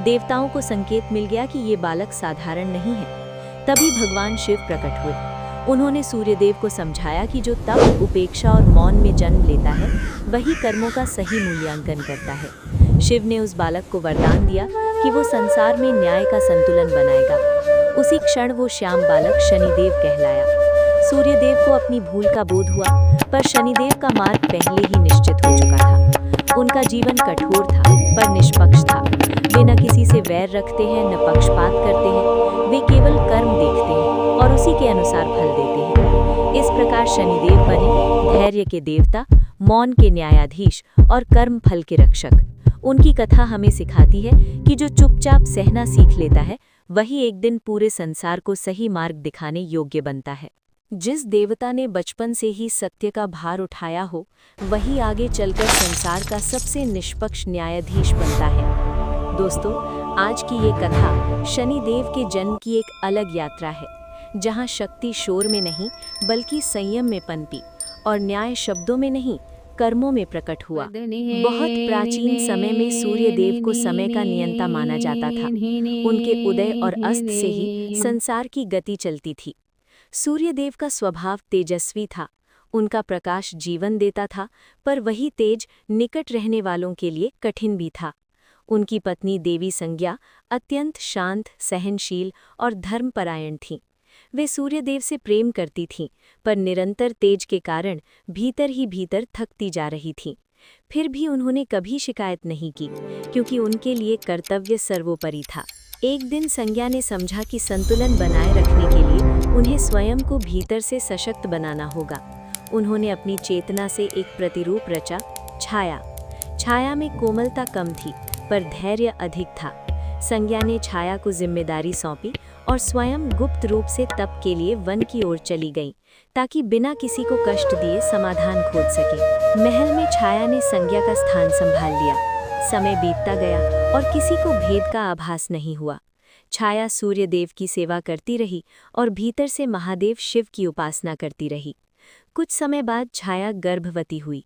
देवताओं को संकेत मिल गया कि ये बालक साधारण नहीं है। तभी भगवान शिव प्रकट हुए। उन्होंने सूर्यदेव को समझाया कि जो तप, उपेक्षा और मौन में जन्म लेता है, वही कर्मों का सही मूल्यांकन करता है। शिव ने उस बालक को वरदान दिया कि वो संसार में न्याय का संतुलन बनाएगा। उसी क्षण वो श्याम बालक शनिदेव कहलाया। सूर्यदेव को अपनी भूल का बोध हुआ, पर शनिदेव का मार्ग पहले ही निश्चित हो चुका था। उनका जीवन कठोर था, पर निष्पक्ष था। वे न किसी से वैर रखते हैं, न पक्षपात करते हैं। वे केवल कर्म देखते हैं और उसी के अनुसार फल देते हैं। इस प्रकार शनिदेव बने धैर्य के देवता, मौन के न्यायाधीश और कर्म फल के रक्षक। उनकी कथा हमें सिखाती है कि जो चुपचाप सहना सीख लेता है, वही एक दिन पूरे संसार को सही मार्ग दिखाने योग्य बनता है। जिस देवता ने बचपन से ही सत्य का भार उठाया हो, वही आगे चलकर संसार का सबसे निष्पक्ष न्यायाधीश बनता है। दोस्तों, आज की ये कथा शनिदेव के जन्म की एक अलग यात्रा है, जहाँ शक्ति शोर में नहीं बल्कि संयम में पनपी और न्याय शब्दों में नहीं कर्मों में प्रकट हुआ। बहुत प्राचीन समय में सूर्यदेव को समय का नियंता माना जाता था। उनके उदय और अस्त से ही संसार की गति चलती थी। सूर्यदेव का स्वभाव तेजस्वी था। उनका प्रकाश जीवन देता था, पर वही तेज निकट रहने वालों के लिए कठिन भी था। उनकी पत्नी देवी संज्ञा अत्यंत शांत, सहनशील और धर्मपरायण थीं। वे सूर्यदेव से प्रेम करती थीं, पर निरंतर तेज के कारण भीतर ही भीतर थकती जा रही थीं। फिर भी उन्होंने कभी शिकायत नहीं की, क्योंकि उनके लिए कर्तव्य सर्वोपरि था। एक दिन संज्ञा ने समझा कि संतुलन बनाए रखने के लिए उन्हें स्वयं को भीतर से सशक्त बनाना होगा। उन्होंने अपनी चेतना से एक प्रतिरूप रचा, छाया। छाया में कोमलता कम थी, पर धैर्य अधिक था। संज्ञा ने छाया को जिम्मेदारी सौंपी और स्वयं गुप्त रूप से तप के लिए वन की ओर चली गईं, ताकि बिना किसी को कष्ट दिए समाधान खोज सके। महल में छाया ने संज्ञा का स्थान संभाल लिया। समय बीतता गया और किसी को भेद का आभास नहीं हुआ। छाया सूर्यदेव की सेवा करती रही और भीतर से महादेव शिव की उपासना करती रही। कुछ समय बाद छाया गर्भवती हुई।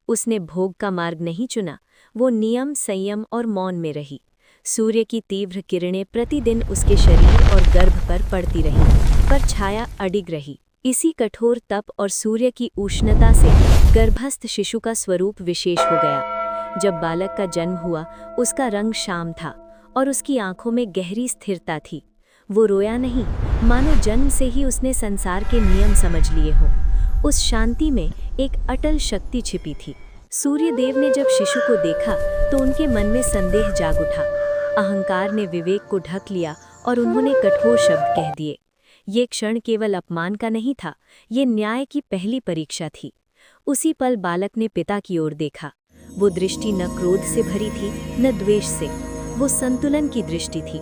उसने भोग का मार्ग नहीं चुना, वो नियम, संयम और मौन में रही। सूर्य की तीव्र किरणें प्रतिदिन उसके शरीर और गर्भ पर पड़ती रहीं, पर छाया अडिग रही। इसी कठोर तप और सूर्य की उष्णता से गर्भस्थ शिशु का स्वरूप विशेष हो गया। जब बालक का जन्म हुआ, उसका रंग श्याम था और उसकी आंखों में गहरी स्थिरता थी। वो रोया नहीं, मानो जन्म से ही उसने संसार के नियम समझ लिए हों। उस शांति में एक अटल शक्ति छिपी थी। सूर्यदेव ने जब शिशु को देखा तो उनके मन में संदेह जाग उठा। अहंकार ने विवेक को ढक लिया और उन्होंने कठोर शब्द कह दिए। ये क्षण केवल अपमान का नहीं था, ये न्याय की पहली परीक्षा थी। उसी पल बालक ने पिता की ओर देखा। वो दृष्टि न क्रोध से भरी थी न द्वेष से, वो संतुलन की दृष्टि थी।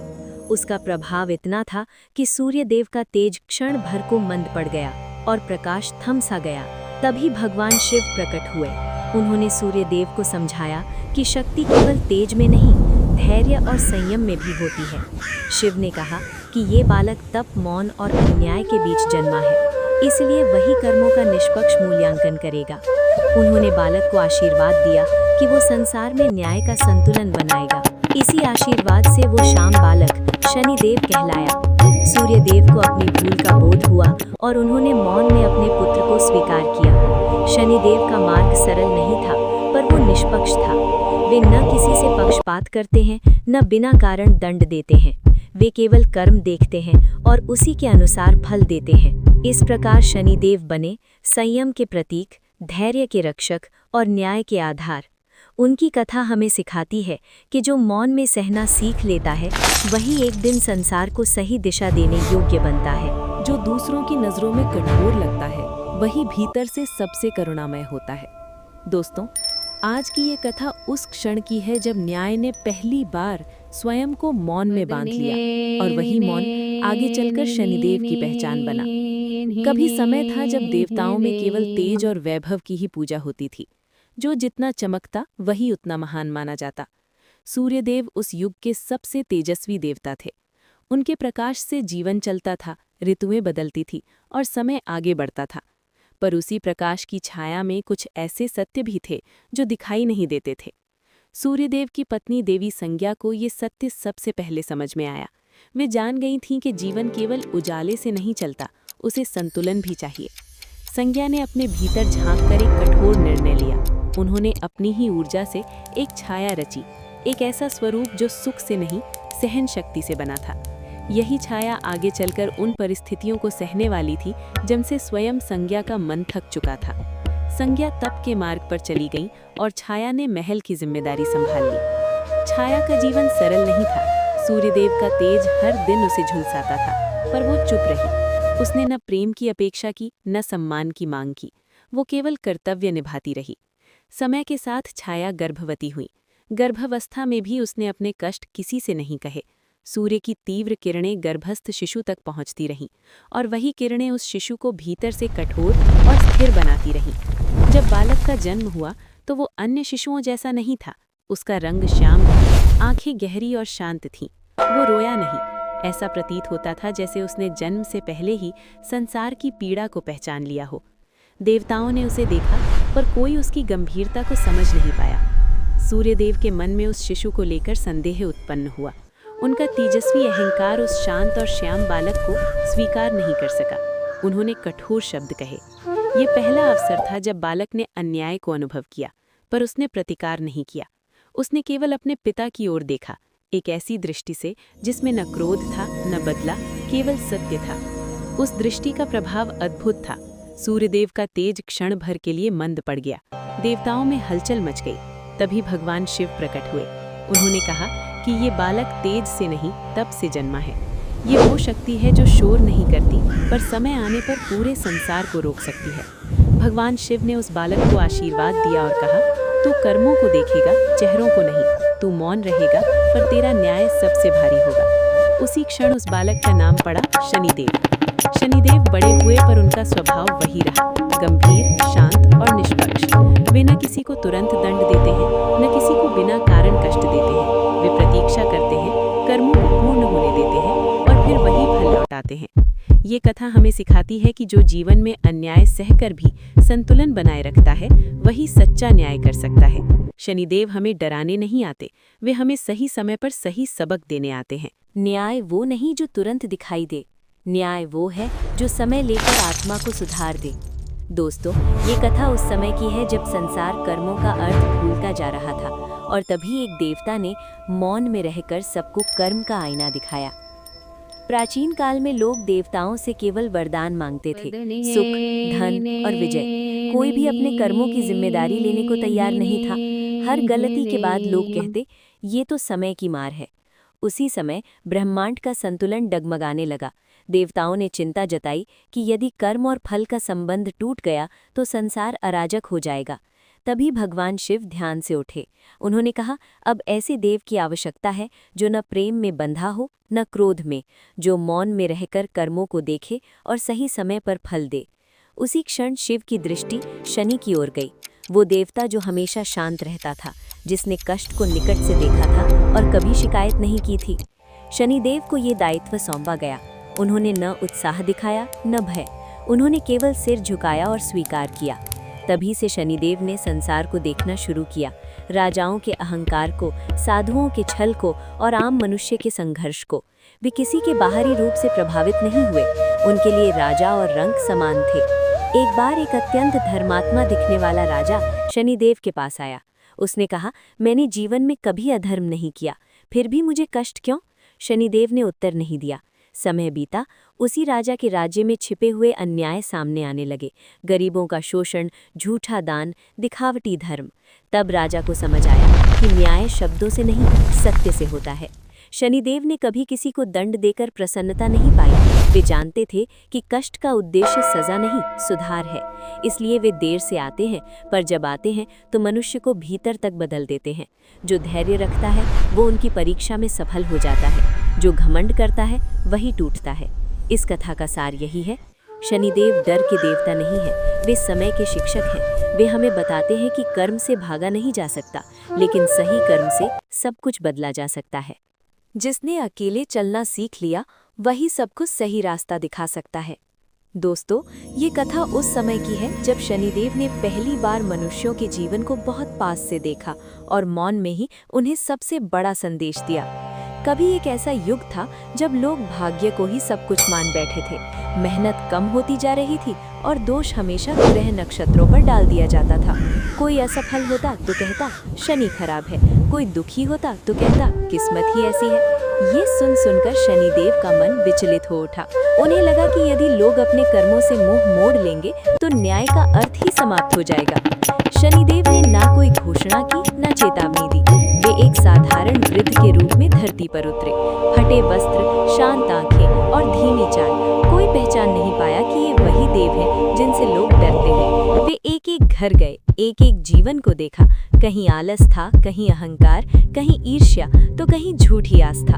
उसका प्रभाव इतना था कि सूर्यदेव का तेज क्षण भर को मंद पड़ गया और प्रकाश थम सा गया। तभी भगवान शिव प्रकट हुए। उन्होंने सूर्यदेव को समझाया कि शक्ति केवल तेज में नहीं, धैर्य और संयम में भी होती है। शिव ने कहा कि ये बालक तप, मौन और अन्याय के बीच जन्मा है, इसलिए वही कर्मों का निष्पक्ष मूल्यांकन करेगा। उन्होंने बालक को आशीर्वाद दिया कि वो संसार में न्याय का संतुलन बनाएगा। इसी आशीर्वाद से वो शाम बालक शनिदेव कहलाया। सूर्यदेव को अपनी भूल का बोध हुआ और उन्होंने मौन में अपने पुत्र को स्वीकार किया। शनिदेव का मार्ग सरल नहीं था, पर वो निष्पक्ष था। वे न किसी से पक्षपात करते हैं, न बिना कारण दंड देते हैं। वे केवल कर्म देखते हैं और उसी के अनुसार फल देते हैं। इस प्रकार शनिदेव बने संयम के प्रतीक, धैर्य के रक्षक और न्याय के आधार। उनकी कथा हमें सिखाती है कि जो मौन में सहना सीख लेता है, वही एक दिन संसार को सही दिशा देने योग्य बनता है।
जो दूसरों की नज़रों में कठोर लगता है, वही भीतर से सबसे करुणामय होता है। दोस्तों, आज की ये कथा उस क्षण की है जब न्याय ने पहली बार स्वयं को मौन में बांध लिया, और वही मौन आगे चलकर शनिदेव की पहचान बना। कभी समय था जब देवताओं में केवल तेज और वैभव की ही पूजा होती थी। जो जितना चमकता वही उतना महान माना जाता। सूर्यदेव उस युग के सबसे तेजस्वी देवता थे। उनके प्रकाश से जीवन चलता था, ऋतुएं बदलती थी और समय आगे बढ़ता था। पर उसी प्रकाश की छाया में कुछ ऐसे सत्य भी थे जो दिखाई नहीं देते थे। सूर्यदेव की पत्नी देवी संज्ञा को ये सत्य सबसे पहले समझ में आया। वे जान गई थीं कि जीवन केवल उजाले से नहीं चलता, उसे संतुलन भी चाहिए। संज्ञा ने अपने भीतर झांककर एक कठोर निर्णय लिया। उन्होंने अपनी ही ऊर्जा से एक छाया रची, एक ऐसा स्वरूप जो सुख से नहीं, सहन शक्ति से बना था। यही छाया आगे चलकर उन परिस्थितियों को सहने वाली थी जिनसे स्वयं संज्ञा का मन थक चुका था। संज्ञा तप के मार्ग पर चली गई और छाया ने महल की जिम्मेदारी संभाल ली। छाया का जीवन सरल नहीं था। सूर्यदेव का तेज हर दिन उसे झुलसाता था, पर वो चुप रही। उसने न प्रेम की अपेक्षा की, न सम्मान की मांग की। वो केवल कर्तव्य निभाती रही। समय के साथ छाया गर्भवती हुई। गर्भावस्था में भी उसने अपने कष्ट किसी से नहीं कहे। सूर्य की तीव्र किरणें गर्भस्थ शिशु तक पहुंचती रहीं, और वही किरणें उस शिशु को भीतर से कठोर और स्थिर बनाती रहीं। जब बालक का जन्म हुआ तो वो अन्य शिशुओं जैसा नहीं था। उसका रंग श्याम था, आंखें गहरी और शांत थीं। वो रोया नहीं। ऐसा प्रतीत होता था जैसे उसने जन्म से पहले ही संसार की पीड़ा को पहचान लिया हो। देवताओं ने उसे देखा, पर कोई उसकी गंभीरता को समझ नहीं पाया। सूर्यदेव के मन में उस शिशु को लेकर संदेह उत्पन्न हुआ। उनका तेजस्वी अहंकार उस शांत और श्याम बालक को स्वीकार नहीं कर सका। उन्होंने कठोर शब्द कहे। ये पहला अवसर था जब बालक ने अन्याय को अनुभव किया, पर उसने प्रतिकार नहीं किया। उसने केवल अपने पिता की ओर देखा, एक ऐसी दृष्टि से जिसमें न क्रोध था, न बदला, केवल सत्य था। उस दृष्टि का प्रभाव अद्भुत था। सूर्यदेव का तेज क्षण भर के लिए मंद पड़ गया। देवताओं में हलचल मच गई। तभी भगवान शिव प्रकट हुए। उन्होंने कहा कि ये बालक तेज से नहीं, तप से जन्मा है। ये वो शक्ति है जो शोर नहीं करती, पर समय आने पर पूरे संसार को रोक सकती है। भगवान शिव ने उस बालक को आशीर्वाद दिया और कहा, तू कर्मों को देखेगा, चेहरों को नहीं। तू मौन रहेगा, पर तेरा न्याय सबसे भारी होगा। उसी क्षण उस बालक का नाम पड़ा शनिदेव। शनिदेव बड़े हुए, पर उनका स्वभाव वही रहा, गंभीर, शांत और निष्पक्ष। वे न किसी को तुरंत दंड देते हैं, न किसी को बिना कारण कष्ट देते हैं। वे प्रतीक्षा करते हैं, कर्मों को पूर्ण होने देते हैं और फिर वही फल लौटाते हैं। ये कथा हमें सिखाती है कि जो जीवन में अन्याय सहकर भी संतुलन बनाए रखता है, वही सच्चा न्याय कर सकता है। शनिदेव हमें डराने नहीं आते, वे हमें सही समय पर सही सबक देने आते हैं।
न्याय वो नहीं जो तुरंत दिखाई दे, न्याय वो है जो समय लेकर आत्मा को सुधार दे। दोस्तों, ये कथा उस समय की है जब संसार कर्मों का अर्थ भूलता जा रहा था, और तभी एक देवता ने मौन में रहकर सबको कर्म का आईना दिखाया। प्राचीन काल में लोग देवताओं से केवल वरदान मांगते थे, सुख, धन और विजय। कोई भी अपने कर्मों की जिम्मेदारी लेने को तैयार नहीं था। हर गलती के बाद लोग कहते, ये तो समय की मार है। उसी समय ब्रह्मांड का संतुलन डगमगाने लगा। देवताओं ने चिंता जताई कि यदि कर्म और फल का संबंध टूट गया तो संसार अराजक हो जाएगा। तभी भगवान शिव ध्यान से उठे। उन्होंने कहा, अब ऐसे देव की आवश्यकता है जो न प्रेम में बंधा हो न क्रोध में, जो मौन में रहकर कर्मों को देखे और सही समय पर फल दे। उसी क्षण शिव की दृष्टि शनि की ओर गई, वो देवता जो हमेशा शांत रहता था, जिसने कष्ट को निकट से देखा था और कभी शिकायत नहीं की थी। शनिदेव को ये दायित्व सौंपा गया। उन्होंने न उत्साह दिखाया न भय, उन्होंने केवल सिर झुकाया और स्वीकार किया। तभी से शनिदेव ने संसार को देखना शुरू किया, राजाओं के अहंकार को, साधुओं के छल को और आम मनुष्य के संघर्ष को। वे किसी के बाहरी रूप से प्रभावित नहीं हुए, उनके लिए राजा और रंक समान थे। एक बार एक अत्यंत धर्मात्मा दिखने वाला राजा शनिदेव के पास आया। उसने कहा, मैंने जीवन में कभी अधर्म नहीं किया, फिर भी मुझे कष्ट क्यों? शनिदेव ने उत्तर नहीं दिया। समय बीता, उसी राजा के राज्य में छिपे हुए अन्याय सामने आने लगे, गरीबों का शोषण, झूठा दान, दिखावटी धर्म। तब राजा को समझ आया कि न्याय शब्दों से नहीं, सत्य से होता है। शनिदेव ने कभी किसी को दंड देकर प्रसन्नता नहीं पाई। वे जानते थे कि कष्ट का उद्देश्य सजा नहीं, सुधार है। इसलिए वे देर से आते हैं, पर जब आते हैं तो मनुष्य को भीतर तक बदल देते हैं। जो धैर्य रखता है वो उनकी परीक्षा में सफल हो जाता है, जो घमंड करता है वही टूटता है। इस कथा का सार यही है, शनिदेव डर के देवता नहीं है, वे समय के शिक्षक हैं। वे हमें बताते हैं कि कर्म से भागा नहीं जा सकता, लेकिन सही कर्म से सब कुछ बदला जा सकता है। जिसने अकेले चलना सीख लिया वही सबको सही रास्ता दिखा सकता है। दोस्तों, ये कथा उस समय की है जब शनिदेव ने पहली बार मनुष्यों के जीवन को बहुत पास से देखा और मौन में ही उन्हें सबसे बड़ा संदेश दिया। कभी एक ऐसा युग था जब लोग भाग्य को ही सब कुछ मान बैठे थे। मेहनत कम होती जा रही थी और दोष हमेशा ग्रह नक्षत्रों पर डाल दिया जाता था। कोई असफल होता तो कहता शनि खराब है, कोई दुखी होता तो कहता किस्मत ही ऐसी है। ये सुन सुनकर शनिदेव का मन विचलित हो उठा। उन्हें लगा कि यदि लोग अपने कर्मों से मुंह मोड़ लेंगे तो न्याय का अर्थ ही समाप्त हो जाएगा। शनिदेव ने ना कोई घोषणा की ना चेतावनी दी। वे एक साधारण वृद्ध के रूप में धरती पर उतरे। फटे वस्त्र, शांत आंखें और धीमी चाल। कोई पहचान नहीं पाया कि ये वही देव हैं जिनसे लोग डरते हैं। वे एक एक घर गए, एक एक जीवन को देखा। कहीं आलस था, कहीं अहंकार, कहीं ईर्ष्या तो कहीं झूठी आस्था।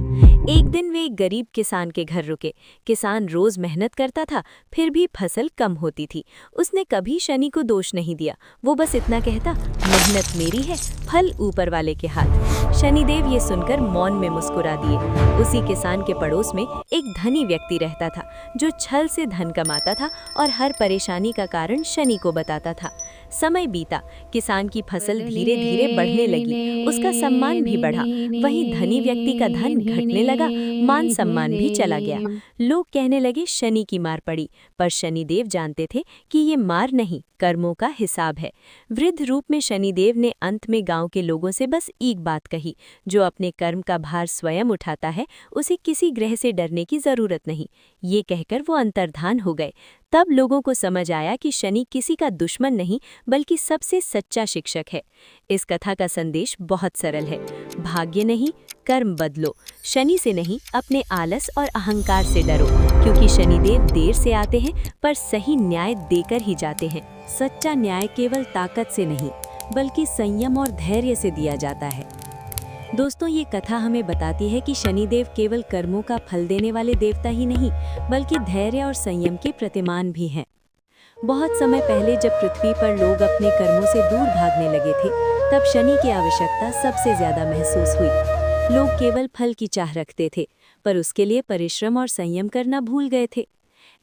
एक दिन वे एक गरीब किसान के घर रुके। किसान रोज मेहनत करता था, फिर भी फसल कम होती थी। उसने कभी शनि को दोष नहीं दिया, वो बस इतना कहता, मेहनत मेरी है, फल ऊपर वाले के हाथ। शनिदेव ये सुनकर मौन में मुस्कुरा दिए। उसी किसान के पड़ोस में एक धनी व्यक्ति रहता था, जो छल से धन कमाता था और हर परेशानी का कारण शनि को बताता था। समय बीता, किसान की फसल धीरे धीरे बढ़ने लगी, उसका सम्मान भी बढ़ा। वहीं धनी व्यक्ति का धन घटने लगा, मान सम्मान भी चला गया। लोग कहने लगे शनि की मार पड़ी, पर शनिदेव जानते थे कि ये मार नहीं, कर्मों का हिसाब है। वृद्ध रूप में शनिदेव ने अंत में गांव के लोगों से बस एक बात कही, जो अपने कर्म का भार स्वयं उठाता है उसे किसी ग्रह से डरने की जरूरत नहीं। ये कहकर वो अंतर्धान हो गए। तब लोगों को समझ आया कि शनि किसी का दुश्मन नहीं बल्कि सबसे सच्चा शिक्षक है। इस कथा का संदेश बहुत सरल है, भाग्य नहीं कर्म बदलो। शनि से नहीं, अपने आलस और अहंकार से डरो, क्योंकि शनिदेव देर से आते हैं पर सही न्याय देकर ही जाते हैं। सच्चा न्याय केवल ताकत से नहीं बल्कि संयम और धैर्य से दिया जाता है। दोस्तों, ये कथा हमें बताती है कि शनिदेव केवल कर्मों का फल देने वाले देवता ही नहीं बल्कि धैर्य और संयम के प्रतिमान भी हैं। बहुत समय पहले जब पृथ्वी पर लोग अपने कर्मों से दूर भागने लगे थे, तब शनि की आवश्यकता सबसे ज्यादा महसूस हुई। लोग केवल फल की चाह रखते थे, पर उसके लिए परिश्रम और संयम करना भूल गए थे।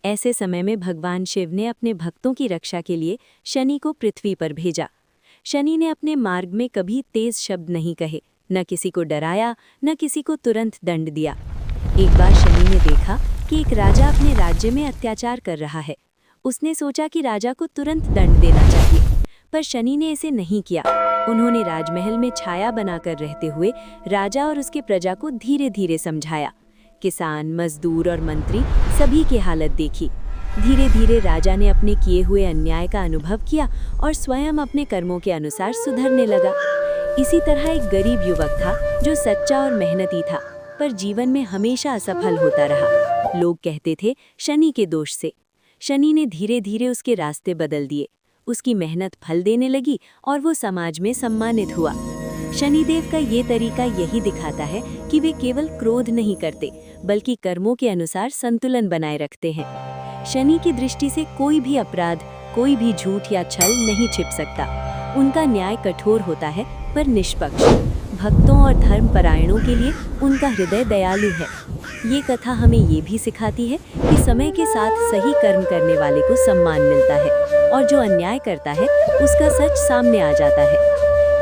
ऐसे समय में भगवान शिव ने अपने भक्तों की रक्षा के लिए शनि को पृथ्वी पर भेजा। शनि ने अपने मार्ग में कभी तेज शब्द नहीं कहे, न किसी को डराया, न किसी को तुरंत दंड दिया। एक बार शनि ने देखा कि एक राजा अपने राज्य में अत्याचार कर रहा है। उसने सोचा कि राजा को तुरंत दंड देना चाहिए, पर शनि ने इसे नहीं किया। उन्होंने राजमहल में छाया बनाकर रहते हुए राजा और उसके प्रजा को धीरे धीरे समझाया। किसान, मजदूर और मंत्री सभी की हालत देखी। धीरे धीरे राजा ने अपने किए हुए अन्याय का अनुभव किया और स्वयं अपने कर्मों के अनुसार सुधरने लगा। इसी तरह एक गरीब युवक था जो सच्चा और मेहनती था, पर जीवन में हमेशा असफल होता रहा। लोग कहते थे शनि के दोष से। शनि ने धीरे धीरे उसके रास्ते बदल दिए। उसकी मेहनत फल देने लगी और वो समाज में सम्मानित हुआ। शनिदेव का ये तरीका यही दिखाता है कि वे केवल क्रोध नहीं करते, बल्कि कर्मों के अनुसार संतुलन बनाए रखते हैं। शनि की दृष्टि से कोई भी अपराध, कोई भी झूठ या छल नहीं छिप सकता। उनका न्याय कठोर होता है पर निष्पक्ष। भक्तों और धर्मपरायणों के लिए उनका हृदय दयालु है। ये कथा हमें ये भी सिखाती है कि समय के साथ सही कर्म करने वाले को सम्मान मिलता है और जो अन्याय करता है उसका सच सामने आ जाता है।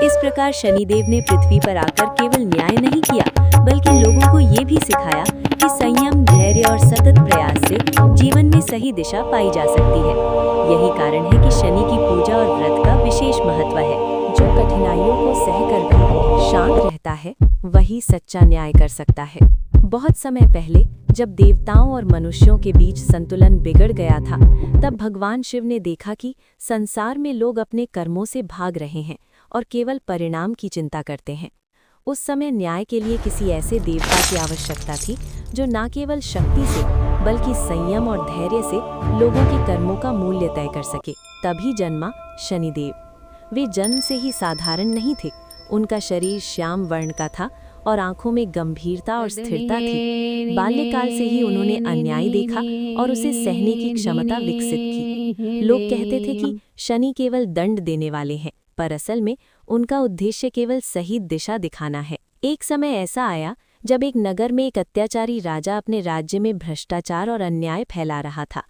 इस प्रकार शनिदेव ने पृथ्वी पर आकर केवल न्याय नहीं किया, बल्कि लोगों को ये भी सिखाया कि संयम, धैर्य और सतत प्रयास से जीवन में सही दिशा पाई जा सकती है। यही कारण है कि शनि की पूजा और व्रत का विशेष महत्व है। जो कठिनाइयों को सहकर भी शांत रहता है, वही सच्चा न्याय कर सकता है। बहुत समय पहले जब देवताओं और मनुष्यों के बीच संतुलन बिगड़ गया था, तब भगवान शिव ने देखा कि संसार में लोग अपने कर्मों से भाग रहे हैं और केवल परिणाम की चिंता करते हैं। उस समय न्याय के लिए किसी ऐसे देवता की आवश्यकता थी जो न केवल शक्ति से बल्कि संयम और धैर्य से लोगों के कर्मों का मूल्य तय कर सके। तभी जन्मा शनिदेव। वे जन्म से ही साधारण नहीं थे। उनका शरीर श्याम वर्ण का था और आंखों में गंभीरता और स्थिरता थी। बाल्यकाल से ही उन्होंने अन्याय देखा और उसे सहने की क्षमता विकसित की। लोग कहते थे कि शनि केवल दंड देने वाले हैं, पर असल में उनका उद्देश्य केवल सही दिशा दिखाना है। एक समय ऐसा आया जब एक नगर में एक अत्याचारी राजा अपने राज्य में भ्रष्टाचार और अन्याय फैला रहा था।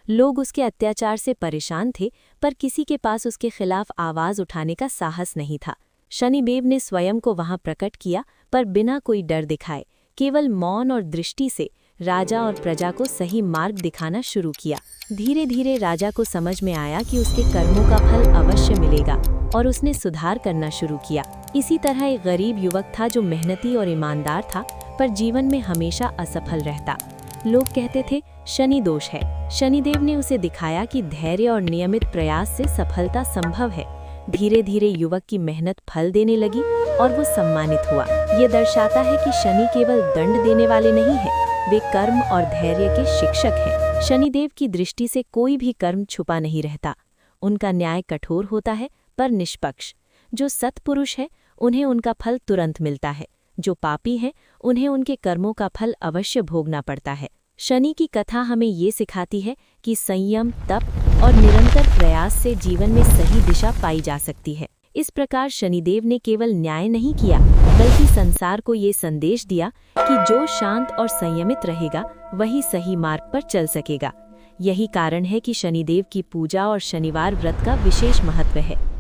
लोग उसके अत्याचार से परेशान थे, पर किसी के पास उसके खिलाफ आवाज उठाने का साहस नहीं था। शनिदेव ने स्वयं को वहां प्रकट किया, पर बिना कोई डर दिखाए, केवल मौन और दृष्टि से राजा और प्रजा को सही मार्ग दिखाना शुरू किया। धीरे धीरे राजा को समझ में आया कि उसके कर्मों का फल अवश्य मिलेगा और उसने सुधार करना शुरू किया। इसी तरह एक गरीब युवक था जो मेहनती और ईमानदार था, पर जीवन में हमेशा असफल रहता। लोग कहते थे शनि दोष है। शनिदेव ने उसे दिखाया कि धैर्य और नियमित प्रयास से सफलता संभव है। धीरे धीरे युवक की मेहनत फल देने लगी और वो सम्मानित हुआ। ये दर्शाता है कि शनि केवल दंड देने वाले नहीं हैं, वे कर्म और धैर्य के शिक्षक हैं। शनिदेव की दृष्टि से कोई भी कर्म छुपा नहीं रहता। उनका न्याय कठोर होता है पर निष्पक्ष। जो सत्पुरुष है उन्हें उनका फल तुरंत मिलता है, जो पापी हैं उन्हें उनके कर्मों का फल अवश्य भोगना पड़ता है। शनि की कथा हमें ये सिखाती है कि संयम, तप और निरंतर प्रयास से जीवन में सही दिशा पाई जा सकती है। इस प्रकार शनिदेव ने केवल न्याय नहीं किया, बल्कि संसार को ये संदेश दिया कि जो शांत और संयमित रहेगा वही सही मार्ग पर चल सकेगा। यही कारण है कि शनिदेव की पूजा और शनिवार व्रत का विशेष महत्व है।